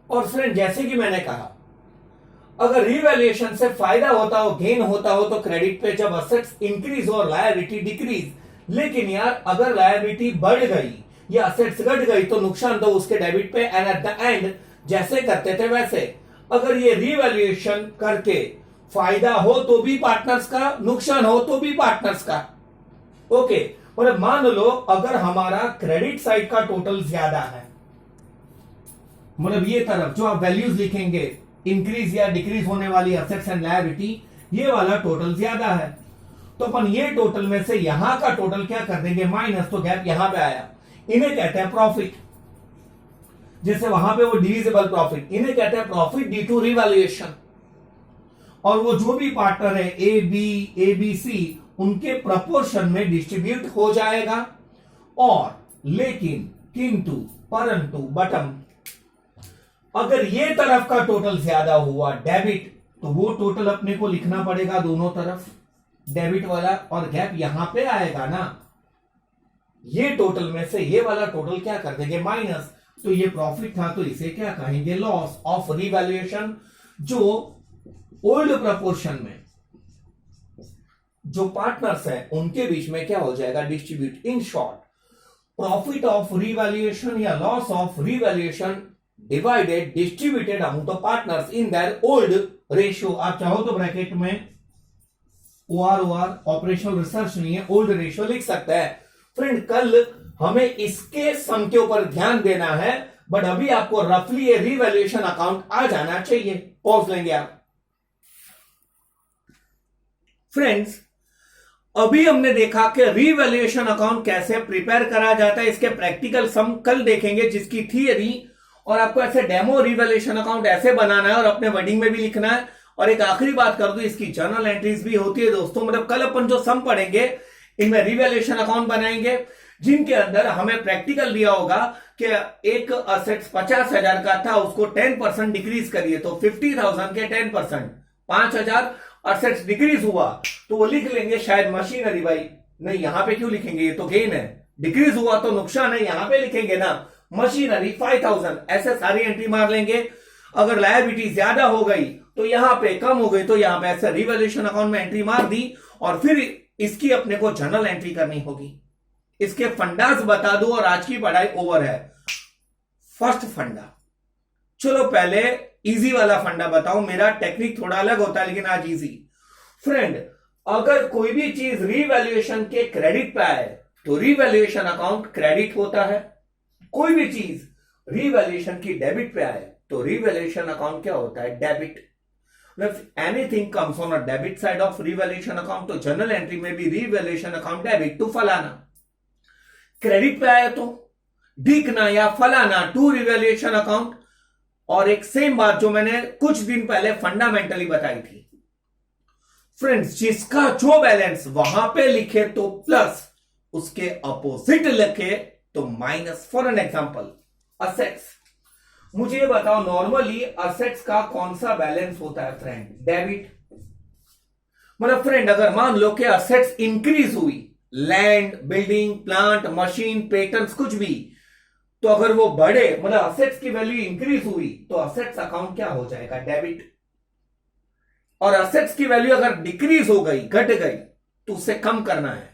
और फ्रेंड जैसे कि मैंने कहा, अगर रिवैल्यूएशन से फायदा होता हो, गेन होता हो, तो क्रेडिट पे जब असेट्स इंक्रीज और लायबिलिटी डिक्रीज। लेकिन यार अगर लायबिलिटी बढ़ गई या असेट्स घट गई तो नुकसान तो उसके डेबिट पे। एंड एट द एंड जैसे करते थे वैसे, अगर ये रिवैल्यूएशन करके फायदा हो तो भी पार्टनर्स का, नुकसान हो तो भी पार्टनर्स का। ओके, और मान लो अगर हमारा क्रेडिट साइड का टोटल ज्यादा है, मतलब ये तरफ जो आप वैल्यूज लिखेंगे, इंक्रीज या डिक्रीज होने वाली असेट्स एंड लायबिलिटी, ये वाला टोटल ज्यादा है, तो अपन ये टोटल में से यहां का टोटल क्या कर देंगे, माइनस, तो गैप यहां पे आया। इन्हें कहते हैं प्रॉफिट। जैसे वहां पे वो डिविजिबल प्रॉफिट, इन्हें कहते हैं प्रॉफिट ड्यू टू रिवैल्यूएशन। और वो जो भी पार्टनर है ए बी सी, उनके प्रपोर्शन में डिस्ट्रीब्यूट हो जाएगा। और लेकिन, किंतु, परंतु, बटम, अगर ये तरफ का टोटल ज्यादा हुआ डेबिट, तो वो टोटल अपने को लिखना पड़ेगा दोनों तरफ डेबिट वाला, और गैप यहां पे आएगा ना। ये टोटल में से ये वाला टोटल क्या कर देंगे, माइनस। तो ये प्रॉफिट था तो इसे क्या कहेंगे, लॉस ऑफ रिवैल्यूएशन। जो ओल्ड प्रपोर्शन में जो पार्टनर्स हैं उनके बीच में क्या हो जाएगा, distribute. In short, profit of revaluation या loss of revaluation divided, distributed among the partners in their old ratio. आप चाहो तो ब्रैकेट में OR ऑपरेशनल रिसर्च नहीं है, ओल्ड रेशियो लिख सकता है। फ्रेंड कल हमें इसके सम के ऊपर ध्यान देना है, बट अभी आपको रफली ये रिवैल्यूएशन अकाउंट आ जाना चाहिए। पॉज लेंगे आप। फ्रेंड्स, अभी हमने देखा कि रिवैल्यूएशन अकाउंट कैसे प्रिपेयर करा जाता है, इसके प्रैक्टिकल सम कल देखेंगे, जिसकी थियरी और आपको ऐसे डेमो रिवैल्यूएशन अकाउंट ऐसे बनाना है और अपने वर्डिंग में भी लिखना है। और एक आखिरी बात कर दूं, इसकी जर्नल एंट्रीज भी होती है दोस्तों। मतलब कल अपन जो सम पढ़ेंगे इनमें रिवैल्यूएशन अकाउंट बनाएंगे, जिनके अंदर हमें प्रैक्टिकल दिया होगा कि एक असेट्स 50,000 का था, उसको 10% डिक्रीज करिए, तो 50,000 के 10%, 5,000 असेट्स डिक्रीज हुआ, तो वो लिख लेंगे शायद मशीनरी। भाई नहीं, यहां पे क्यों लिखेंगे, ये तो गेन है। डिक्रीज हुआ तो नुकसान है, यहां पे लिखेंगे ना मशीनरी 5,000, ऐसे सारी एंट्री मार लेंगे। अगर लायबिलिटी ज्यादा हो गई तो यहां पे, कम हो गई तो यहां पे, ऐसे रिवैल्यूएशन अकाउंट में एंट्री मार दी। और फिर इसकी अपने को जर्नल एंट्री करनी होगी। इसके फंडास बता दूं और आज की पढ़ाई ओवर है। फर्स्ट फंडा, चलो पहले इजी वाला फंडा बताओ। मेरा टेक्निक थोड़ा अलग होता है लेकिन आज इजी। फ्रेंड, अगर कोई भी चीज रिवैल्यूएशन के क्रेडिट पे आए तो रिवैल्यूएशन अकाउंट क्रेडिट होता है। कोई भी चीज रिवैल्यूएशन की डेबिट पे आए तो रिवैल्यूएशन अकाउंट क्या होता है, debit. Anything comes on a debit side of revaluation account, तो जनरल एंट्री में भी रिवैल्यूएशन अकाउंट डेबिट टू फलाना। क्रेडिट पे आया तो दिखना या फलाना टू रिवैल्यूएशन अकाउंट। और एक सेम बात जो मैंने कुछ दिन पहले फंडामेंटली बताई थी, फ्रेंड्स, जिसका जो बैलेंस वहां पे लिखे तो प्लस, उसके अपोजिट लिखे तो minus. For an example, assets. मुझे ये बताओ, नॉर्मली असेट्स का कौन सा बैलेंस होता है फ्रेंड, डेबिट। मतलब फ्रेंड, अगर मान लो कि असेट्स इंक्रीज हुई, land, building, plant, machine, patents, कुछ भी, तो अगर वो बढ़े, मतलब असेट्स की वैल्यू इंक्रीज हुई, तो असेट्स अकाउंट क्या हो जाएगा, डेबिट। और असेट्स की वैल्यू अगर डिक्रीज हो गई, घट गई, तो उसे कम करना है।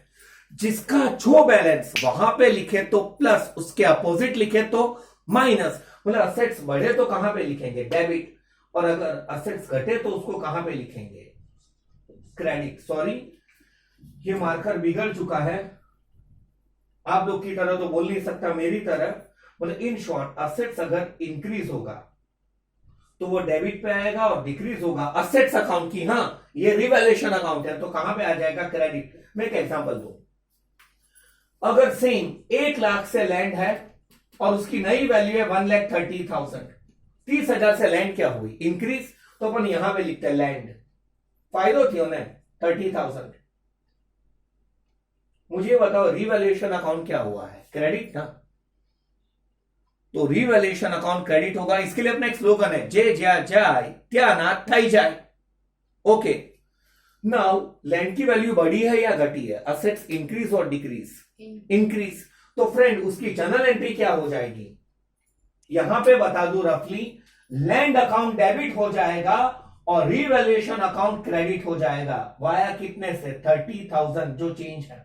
जिसका जो बैलेंस वहां पे लिखे तो प्लस, उसके अपोजिट लिखे तो माइनस। मतलब असेट्स बढ़े तो कहां पे लिखेंगे, डेबिट। और अगर असेट्स घटे तो उसको कहां पे लिखेंगे, क्रेडिट। सॉरी, ये मार्कर बिगड़ चुका है, आप लोग की तरह तो बोल नहीं सकता, मेरी तरह। मतलब इन शॉर्ट, असेट्स अगर इंक्रीज होगा तो वो डेबिट पे आएगा, और डिक्रीज होगा असेट्स अकाउंट की, हाँ ये रिवैल्यूएशन अकाउंट है, तो कहां पे आ जाएगा, क्रेडिट। मैं एक एग्जांपल दूं, अगर सेम 1 लाख से लैंड है और उसकी नई वैल्यू है 1,30,000, 30,000 से लैंड क्या हुई, इंक्रीज, तो अपन यहां पे लिखते हैं लैंड, फायदा थी उन्हें 30,000। मुझे बताओ रिवैल्यूएशन अकाउंट क्या हुआ है, क्रेडिट ना। तो रिवैल्यूएशन अकाउंट क्रेडिट होगा। इसके लिए अपना एक स्लोगन है, जे ज्या जाय त्या ना थाई जाए। ओके, नाउ लैंड की वैल्यू बढ़ी है या घटी है, असेट्स इंक्रीज और डिक्रीज, इंक्रीज। तो फ्रेंड, उसकी जनरल एंट्री क्या हो जाएगी, यहां पे बता दू रफली, लैंड अकाउंट डेबिट हो जाएगा और रीवैल्यूएशन अकाउंट क्रेडिट हो जाएगा वाया कितने से 30,000 जो चेंज है।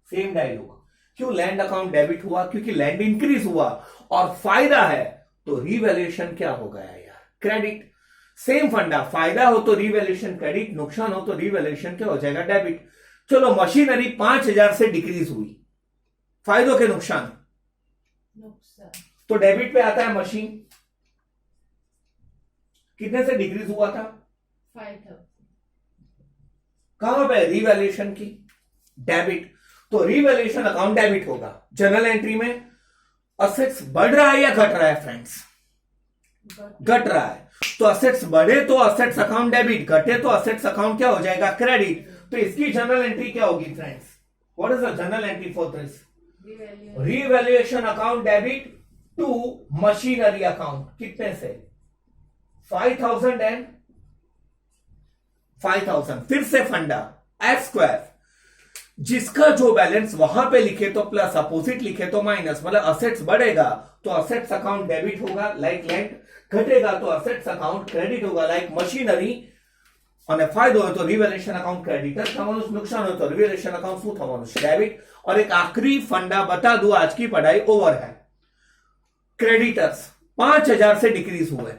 सेम डायलॉग, क्यों लैंड अकाउंट डेबिट हुआ? क्योंकि लैंड इंक्रीज हुआ और फायदा है तो रीवैल्यूएशन क्या हो गया यार? क्रेडिट। सेम फंडा, फायदा हो तो रीवैल्यूएशन क्रेडिट, नुकसान हो तो रीवैल्यूएशन क्या हो जाएगा? डेबिट। चलो मशीनरी 5,000 से डिक्रीज हुई, फायदों के नुकसान तो डेबिट पे आता है। मशीन कितने से डिक्रीज हुआ था? 5,000। कहां पे? रीवैल्यूएशन की, डेबिट। तो रीवैल्यूएशन अकाउंट डेबिट होगा। जर्नल एंट्री में असेट्स बढ़ रहा है या घट रहा है फ्रेंड्स? घट रहा है। तो असेट्स बढ़े तो असेट्स अकाउंट डेबिट, घटे तो असेट्स अकाउंट क्या हो जाएगा? क्रेडिट। तो इसकी जर्नल एंट्री क्या होगी friends? What is the journal entry for this? Revaluation account debit to machinery account. कितने से? 5,000 एंड 5,000। फिर से फंडा एक्स स्क्वायर, जिसका जो बैलेंस वहां पे लिखे तो प्लस, अपोजिट लिखे तो माइनस। मतलब असेट्स बढ़ेगा तो असेट्स अकाउंट डेबिट होगा लाइक लैंड, घटेगा तो असेट्स अकाउंट क्रेडिट होगा लाइक मशीनरी। અને ફાયદો હોય તો રિવેલ્યુએશન અકાઉન્ટ ક્રેડિટર થવાનું, નુકસાન હોય તો રિવેલ્યુએશન અકાઉન્ટ શું થવાનું? ડેबिट। और एक आखिरी फंडा बता दूं, आज की पढ़ाई ओवर है। क्रेडिटर्स 5,000 से डिक्रीज हुए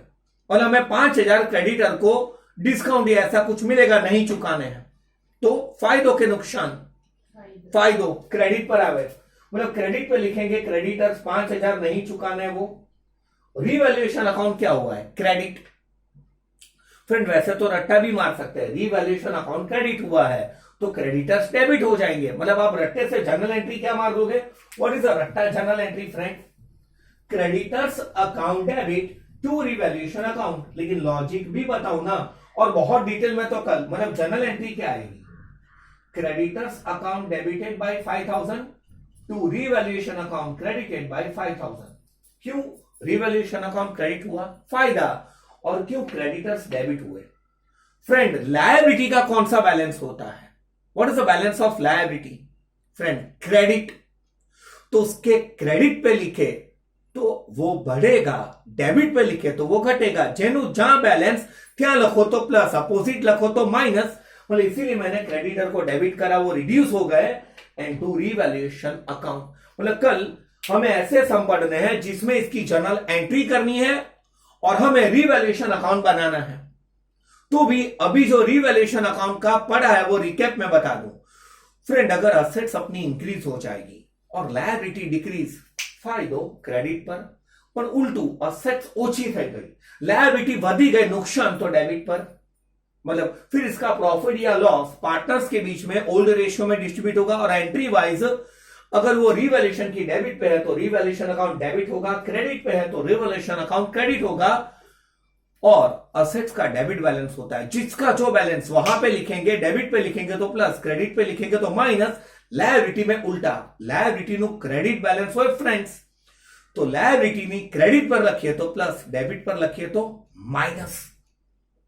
और हमें 5,000 क्रेडिटर को डिस्काउंट या ऐसा कुछ मिलेगा, नहीं चुकाने हैं। तो फायदों के नुकसान, फायदों क्रेडिट पर आवे, मतलब क्रेडिट पे लिखेंगे क्रेडिटर्स 5,000 नहीं चुकाने, वो रीवैल्यूएशन अकाउंट क्या हुआ है? क्रेडिट। फ्रेंड वैसे तो रट्टा भी मार सकते हैं, रीवैल्यूएशन अकाउंट क्रेडिट हुआ है तो क्रेडिटर्स डेबिट हो जाएंगे। मतलब आप रट्टे से जर्नल एंट्री क्या मार दोगे? व्हाट इज अ रट्टा journal entry friend? Creditors account debit to revaluation account. लेकिन लॉजिक भी बताऊं ना, और बहुत डिटेल में तो कल, मतलब जर्नल एंट्री क्या आएगी? Creditors account debited by 5,000 to revaluation account credited by 5,000। क्यों रीवैल्यूएशन अकाउंट क्रेडिट हुआ? फायदा। और क्यों क्रेडिटर्स डेबिट हुए? फ्रेंड लायबिलिटी का कौन सा बैलेंस होता है? What is the balance of liability? Friend credit. तो उसके क्रेडिट पे लिखे तो वो बढ़ेगा, डेबिट पे लिखे तो वो घटेगा। जेनु जहां बैलेंस क्या लखो तो प्लस, अपोजिट लखो तो माइनस। मतलब इसीलिए मैंने क्रेडिटर को डेबिट करा, वो रिड्यूस हो गए एंड टू रीवैल्यूएशन अकाउंट। मतलब कल हमें ऐसे सम पढ़ने हैं जिसमें इसकी जर्नल एंट्री करनी है और हमें रीवैल्यूएशन अकाउंट बनाना है। तो भी अभी जो रीवैल्यूएशन अकाउंट का पढ़ा है वो रिकैप में बता दूं। फ्रेंड अगर असेट्स अपनी इंक्रीज हो जाएगी और लायबिलिटी डिक्रीज, फायदो क्रेडिट पर उल्टू असेट्स ओછી થઈ ગઈ, लायबिलिटी वधी गई, नुकसान तो डेबिट पर। मतलब फिर इसका प्रॉफिट या लॉस पार्टनर्स के बीच में ओल्ड रेशियो में डिस्ट्रीब्यूट होगा और एंट्री वाइज अगर वो रीवैल्यूएशन की डेबिट पे है तो रीवैल्यूएशन अकाउंट डेबिट होगा, क्रेडिट पे है तो रीवैल्यूएशन अकाउंट क्रेडिट होगा। और असेट्स का डेबिट बैलेंस होता है, जिसका जो बैलेंस वहां पे लिखेंगे, डेबिट पे लिखेंगे तो प्लस, क्रेडिट पे लिखेंगे तो माइनस। लायबिलिटी में उल्टा, लायबिलिटी નું क्रेडिट बैलेंस હોય फ्रेंड्स, तो लायबिलिटी ની क्रेडिट पर लखिए तो प्लस, डेबिट पर लखिए तो माइनस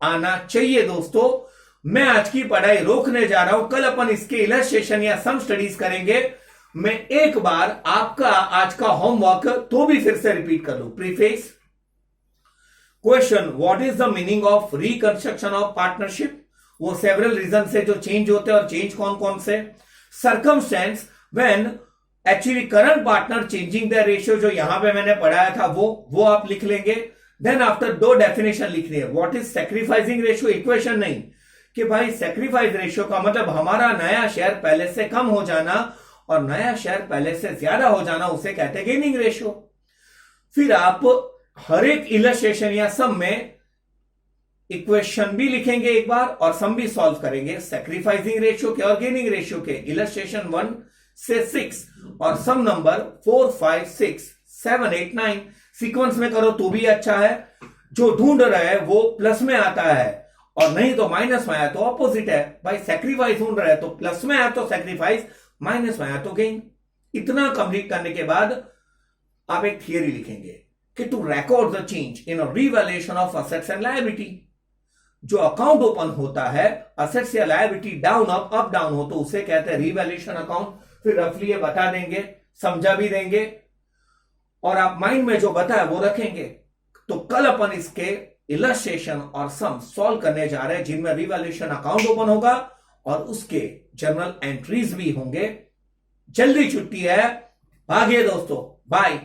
आना चाहिए। दोस्तों मैं आज की पढ़ाई रोकने जा रहा हूं, कल अपन इसके इलस्ट्रेशन या सम स्टडीज करेंगे। मैं एक बार आपका आज का होमवर्क तो भी फिर से रिपीट कर लूं। Preface question, what is the meaning of reconstruction of partnership? वो सेवरल रीजन से जो चेंज होते हैं और चेंज कौन कौन से? Circumstance when actually current partner changing the ratio, जो यहां पे मैंने पढ़ाया था वो आप लिख लेंगे। देन आफ्टर दो डेफिनेशन लिखनी है। What is sacrificing ratio? Equation नहीं कि भाई सैक्रिफाइस रेशियो का मतलब हमारा नया शेयर पहले से कम हो जाना और नया शेयर पहले से ज्यादा हो जाना, उसे कहते हैं गेनिंग रेशियो। फिर आप हर एक इलस्ट्रेशन या सम में इक्वेशन भी लिखेंगे एक बार और सम भी सॉल्व करेंगे, सैक्रिफाइसिंग रेशियो के और गेनिंग रेशियो के। इलस्ट्रेशन 1 से 6 और सम नंबर 4, 5, 6, 7, 8, 9 सीक्वेंस में करो तो भी अच्छा है। जो ढूंढ रहे हैं वो प्लस में आता है और नहीं तो माइनस में आया तो ऑपोजिट है। भाई सैक्रिफाइस ढूंढ रहे हैं तो प्लस में आया तो सैक्रिफाइस, माइनस में आया तो गेन। इतना कंप्लीट करने के बाद आप एक थियरी लिखेंगे कि to record the change in revaluation of assets and liability. जो अकाउंट ओपन होता है, असेट्स या लायबिलिटी डाउन अप डाउन हो तो उसे कहते हैं रीवैल्यूएशन अकाउंट। फिर रफली ये बता देंगे, समझा भी देंगे और आप माइंड में जो बताया वो रखेंगे। तो कल अपन इसके इलस्ट्रेशन और सम सॉल्व करने जा रहे हैं, जिनमें रिवैल्यूएशन अकाउंट ओपन होगा और उसके जर्नल एंट्रीज भी होंगे। जल्दी छुट्टी है, भागिए दोस्तों, बाय।